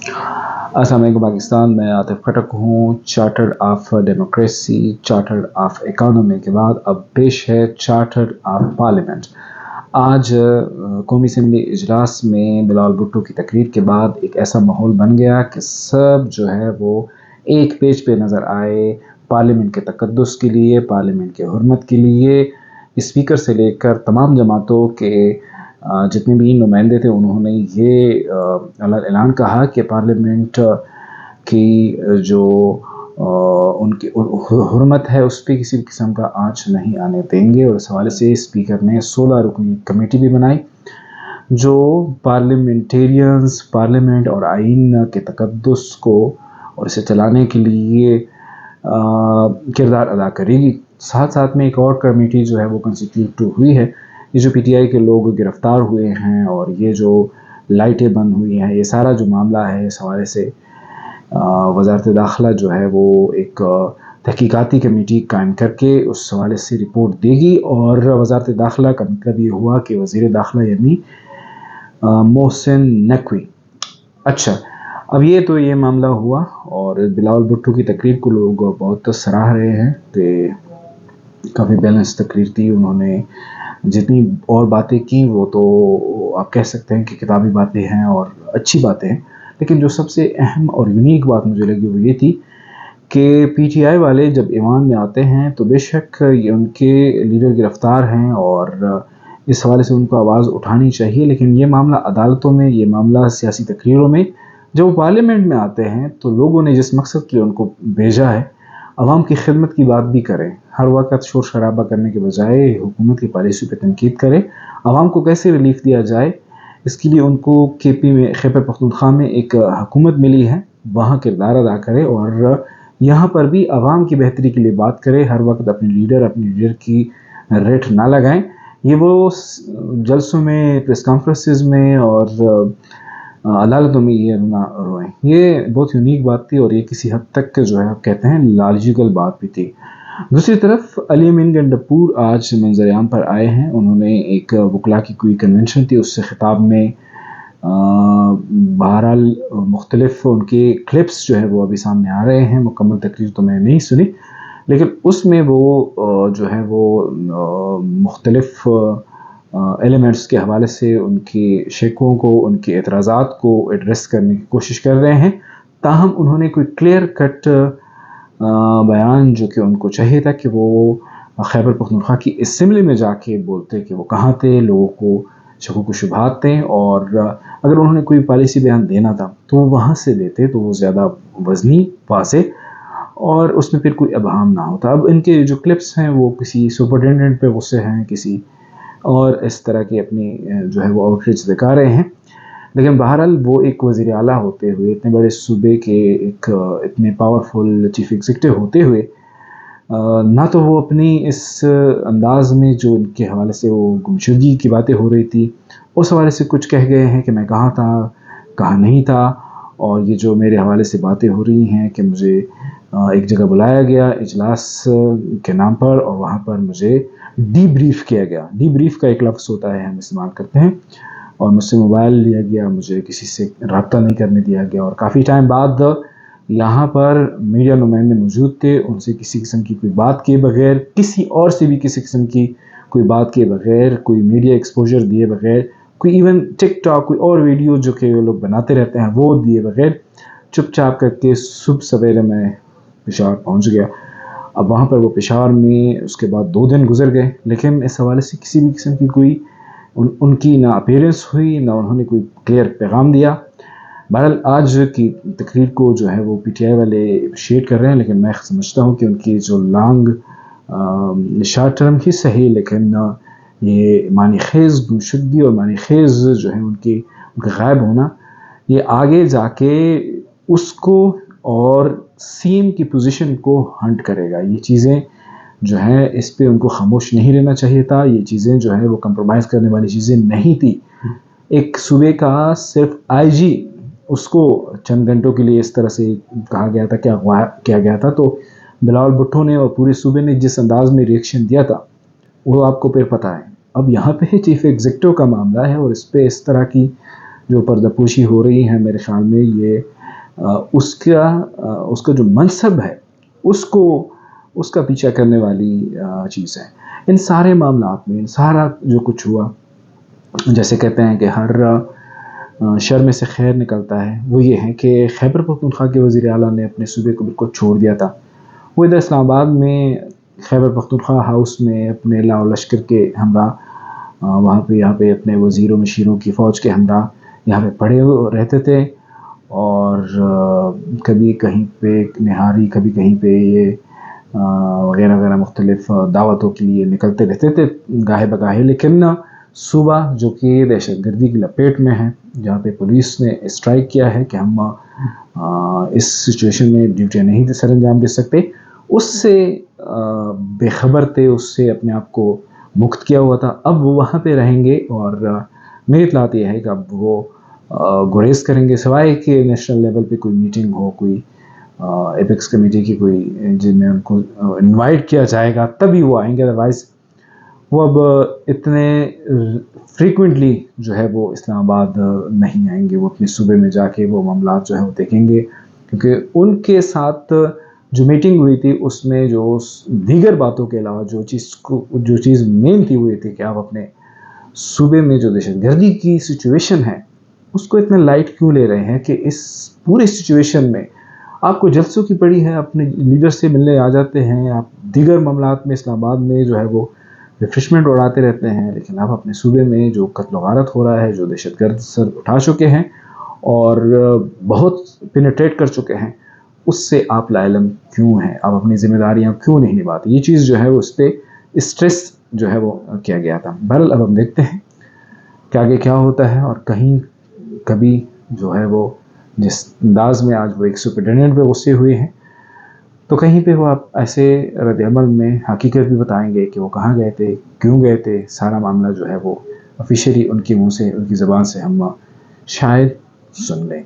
السلام علیکم پاکستان، میں عاطف کھٹک ہوں، charter of democracy, charter of economy کے بعد اب پیش ہے چارٹر آف پارلیمنٹ۔ آج قومی اسمبلی اجلاس میں بلاول بھٹو کی تقریر کے بعد ایک ایسا ماحول بن گیا کہ سب جو ہے وہ ایک پیج پہ نظر آئے پارلیمنٹ کے تقدس کے لیے، پارلیمنٹ کے حرمت کے لیے۔ اسپیکر سے لے کر تمام جماعتوں کے جتنے بھی نمائندے تھے، انہوں نے یہ اعلان کہا کہ پارلیمنٹ کی جو ان کی حرمت ہے اس پہ کسی قسم کا آنچ نہیں آنے دیں گے، اور اس حوالے سے اسپیکر نے 16 رکنی کمیٹی بھی بنائی جو پارلیمنٹیرینز، پارلیمنٹ اور آئین کے تقدس کو اور اسے چلانے کے لیے کردار ادا کرے گی۔ ساتھ ساتھ میں ایک اور کمیٹی جو ہے وہ کنسٹیٹیوٹ ہوئی ہے۔ یہ جو پی ٹی آئی کے لوگ گرفتار ہوئے ہیں اور یہ جو لائٹیں بند ہوئی ہیں، یہ سارا جو معاملہ ہے، اس حوالے سے وزارت داخلہ جو ہے وہ ایک تحقیقاتی کمیٹی قائم کر کے اس حوالے سے رپورٹ دے گی، اور وزارت داخلہ کا مطلب یہ ہوا کہ وزیر داخلہ یعنی محسن نقوی۔ اچھا، اب یہ معاملہ ہوا، اور بلاول بھٹو کی تقریر کو لوگ بہت سراہ رہے ہیں کہ کافی بیلنس تقریر تھی۔ انہوں نے جتنی اور باتیں کی وہ تو آپ کہہ سکتے ہیں کہ کتابی باتیں ہیں اور اچھی باتیں ہیں، لیکن جو سب سے اہم اور یونیک بات مجھے لگی وہ یہ تھی کہ پی ٹی آئی والے جب ایوان میں آتے ہیں تو بے شک یہ ان کے لیڈر گرفتار ہیں اور اس حوالے سے ان کو آواز اٹھانی چاہیے، لیکن یہ معاملہ عدالتوں میں، یہ معاملہ سیاسی تقریروں میں، جب وہ پارلیمنٹ میں آتے ہیں تو لوگوں نے جس مقصد کے ان کو بھیجا ہے، عوام کی خدمت کی بات بھی کریں، ہر وقت شور شرابہ کرنے کے بجائے حکومت کی پالیسی پہ تنقید کریں، عوام کو کیسے ریلیف دیا جائے، اس کے لیے ان کو کے پی میں، خیبر پختونخوا میں ایک حکومت ملی ہے، وہاں کردار ادا کرے اور یہاں پر بھی عوام کی بہتری کے لیے بات کرے، ہر وقت اپنے لیڈر کی ریٹ نہ لگائیں۔ یہ وہ جلسوں میں، پریس کانفرنسز میں اور عدالتوں میں یہ نہ روئیں، یہ بہت یونیک بات تھی، اور یہ کسی حد تک جو ہے آپ کہتے ہیں لاجیکل بات بھی تھی۔ دوسری طرف علی امین گنڈپور آج منظر عام پر آئے ہیں۔ انہوں نے ایک وکلا کی کوئی کنونشن تھی، اس سے خطاب میں بہرحال مختلف ان کے کلپس جو ہے وہ ابھی سامنے آ رہے ہیں، مکمل تقریر تو میں نے نہیں سنی، لیکن اس میں وہ جو ہے وہ مختلف ایلیمنٹس کے حوالے سے ان کی شکووں کو، ان کے اعتراضات کو ایڈریس کرنے کی کوشش کر رہے ہیں، تاہم انہوں نے کوئی کلیئر کٹ بیان جو کہ ان کو چاہیے تھا کہ وہ خیبر پختونخوا کی اسمبلی میں جا کے بولتے کہ وہ کہاں تھے، لوگوں کو شکوک و شبہات تھے، اور اگر انہوں نے کوئی پالیسی بیان دینا تھا تو وہ وہاں سے دیتے تو وہ زیادہ وزنی، واضح، اور اس میں پھر کوئی ابہام نہ ہوتا۔ اب ان کے جو کلپس ہیں وہ کسی سپرنٹینڈنٹ پہ غصے ہیں، کسی اور اس طرح کی اپنی جو ہے وہ آؤٹریچ دکھا رہے ہیں، لیکن بہرحال وہ ایک وزیر اعلیٰ ہوتے ہوئے، اتنے بڑے صوبے کے ایک اتنے پاورفل چیف ایگزیکٹو ہوتے ہوئے، نہ تو وہ اپنی اس انداز میں جو ان کے حوالے سے وہ گمشدگی کی باتیں ہو رہی تھی اس حوالے سے کچھ کہہ گئے ہیں کہ میں کہاں تھا، کہاں نہیں تھا، اور یہ جو میرے حوالے سے باتیں ہو رہی ہیں کہ مجھے ایک جگہ بلایا گیا اجلاس کے نام پر اور وہاں پر مجھے ڈی بریف کیا گیا۔ ڈی بریف کا ایک لفظ ہوتا ہے، ہم استعمال کرتے ہیں، اور مجھ سے موبائل لیا گیا، مجھے کسی سے رابطہ نہیں کرنے دیا گیا، اور کافی ٹائم بعد یہاں پر میڈیا نمائندے موجود تھے، ان سے کسی قسم کی کوئی بات کیے بغیر، کسی اور سے بھی کسی قسم کی کوئی بات کیے بغیر، کوئی میڈیا ایکسپوجر دیے بغیر، کوئی ایون ٹک ٹاک، کوئی اور ویڈیو جو کہ وہ لوگ بناتے رہتے ہیں وہ دیے بغیر، چپ چاپ کر کے صبح سویرے میں پشاور پہنچ گیا۔ اب وہاں پر وہ پشاور میں اس کے بعد 2 دن گزر گئے، لیکن اس حوالے سے کسی بھی قسم کی کوئی ان کی نہ اپیرنس ہوئی، نہ انہوں نے کوئی کلیئر پیغام دیا۔ بہرحال آج کی تقریر کو جو ہے وہ پی ٹی آئی والے اپریشیٹ کر رہے ہیں، لیکن میں سمجھتا ہوں کہ ان کی جو شارٹ ٹرم ہی صحیح، لیکن یہ معنی خیز گمشدگی اور معنی خیز جو ہے ان کا غائب ہونا، یہ آگے جا کے اس کو اور سیم کی پوزیشن کو ہنٹ کرے گا۔ یہ چیزیں جو ہیں اس پہ ان کو خاموش نہیں رہنا چاہیے تھا، یہ چیزیں جو ہے وہ کمپرومائز کرنے والی چیزیں نہیں تھی۔ ایک صوبے کا صرف آئی جی، اس کو چند گھنٹوں کے لیے اس طرح سے کہا گیا تھا، کیا گیا تھا، تو بلاول بھٹو نے اور پورے صوبے نے جس انداز میں ریئیکشن دیا تھا وہ آپ کو پھر پتہ ہے۔ اب یہاں پہ چیف ایگزیکٹو کا معاملہ ہے، اور اس پہ اس طرح کی جو پردہ پوشی ہو رہی ہے، میرے خیال میں یہ اس کا جو منصب ہے اس کا پیچھا کرنے والی چیز ہے۔ ان سارے معاملات میں سارا جو کچھ ہوا، جیسے کہتے ہیں کہ ہر شر میں سے خیر نکلتا ہے، وہ یہ ہے کہ خیبر پختونخوا کے وزیر اعلیٰ نے اپنے صوبے کو بالکل چھوڑ دیا تھا۔ وہ ادھر اسلام آباد میں خیبر پختونخوا ہاؤس میں اپنے لاؤ لشکر کے ہمراہ یہاں پہ اپنے وزیروں مشیروں کی فوج کے ہمراہ یہاں پہ پڑے رہتے تھے، اور کبھی کہیں پہ نہاری، کبھی کہیں پہ یہ وغیرہ وغیرہ مختلف دعوتوں کے لیے نکلتے رہتے تھے گاہے بگاہے۔ لیکن صوبہ جو کہ دہشت گردی کی لپیٹ میں ہے، جہاں پہ پولیس نے اسٹرائک کیا ہے کہ ہم اس سچویشن میں ڈیوٹیاں نہیں سر انجام دے سکتے، اس سے بے خبر تھے، اس سے اپنے آپ کو مکت کیا ہوا تھا۔ اب وہ وہاں پہ رہیں گے، اور میری اطلاعات یہ ہے کہ اب وہ گریز کریں گے، سوائے کہ نیشنل لیول پہ کوئی میٹنگ ہو، کوئی ایپیکس کمیٹی کی کوئی جن میں ان کو انوائٹ کیا جائے گا، تبھی وہ آئیں گے۔ ادروائز وہ اب اتنے فریکوینٹلی جو ہے وہ اسلام آباد نہیں آئیں گے، وہ اپنے صوبے میں جا کے وہ معاملات جو ہے وہ دیکھیں گے، کیونکہ ان کے ساتھ جو میٹنگ ہوئی تھی اس میں جو دیگر باتوں کے علاوہ جو چیز مین تھی وہ یہ تھی کہ آپ اپنے صوبے میں جو دہشت گردی کی سچویشن ہے اس کو اتنا لائٹ کیوں لے رہے ہیں، کہ اس پورے سچویشن میں آپ کو جلسوں کی پڑی ہے، اپنے لیڈر سے ملنے آ جاتے ہیں، آپ دیگر معاملات میں اسلام آباد میں جو ہے وہ ریفریشمنٹ اڑاتے رہتے ہیں، لیکن آپ اپنے صوبے میں جو قتل و غارت ہو رہا ہے، جو دہشت گرد سر اٹھا چکے ہیں اور بہت پینیٹریٹ کر چکے ہیں، اس سے آپ لا علم کیوں ہیں، آپ اپنی ذمہ داریاں کیوں نہیں نبھاتے؟ یہ چیز جو ہے وہ اس پہ اسٹریس جو ہے وہ کیا گیا تھا۔ بہرحال اب ہم دیکھتے ہیں کہ آگے کیا ہوتا ہے، اور کہیں کبھی جو ہے وہ جس انداز میں آج وہ ایک سپرنٹینڈنٹ پہ غصے ہوئے ہیں، تو کہیں پہ وہ آپ ایسے رد عمل میں حقیقت بھی بتائیں گے کہ وہ کہاں گئے تھے، کیوں گئے تھے، سارا معاملہ جو ہے وہ آفیشیلی ان کے منہ سے، ان کی زبان سے ہم شاید سن لیں۔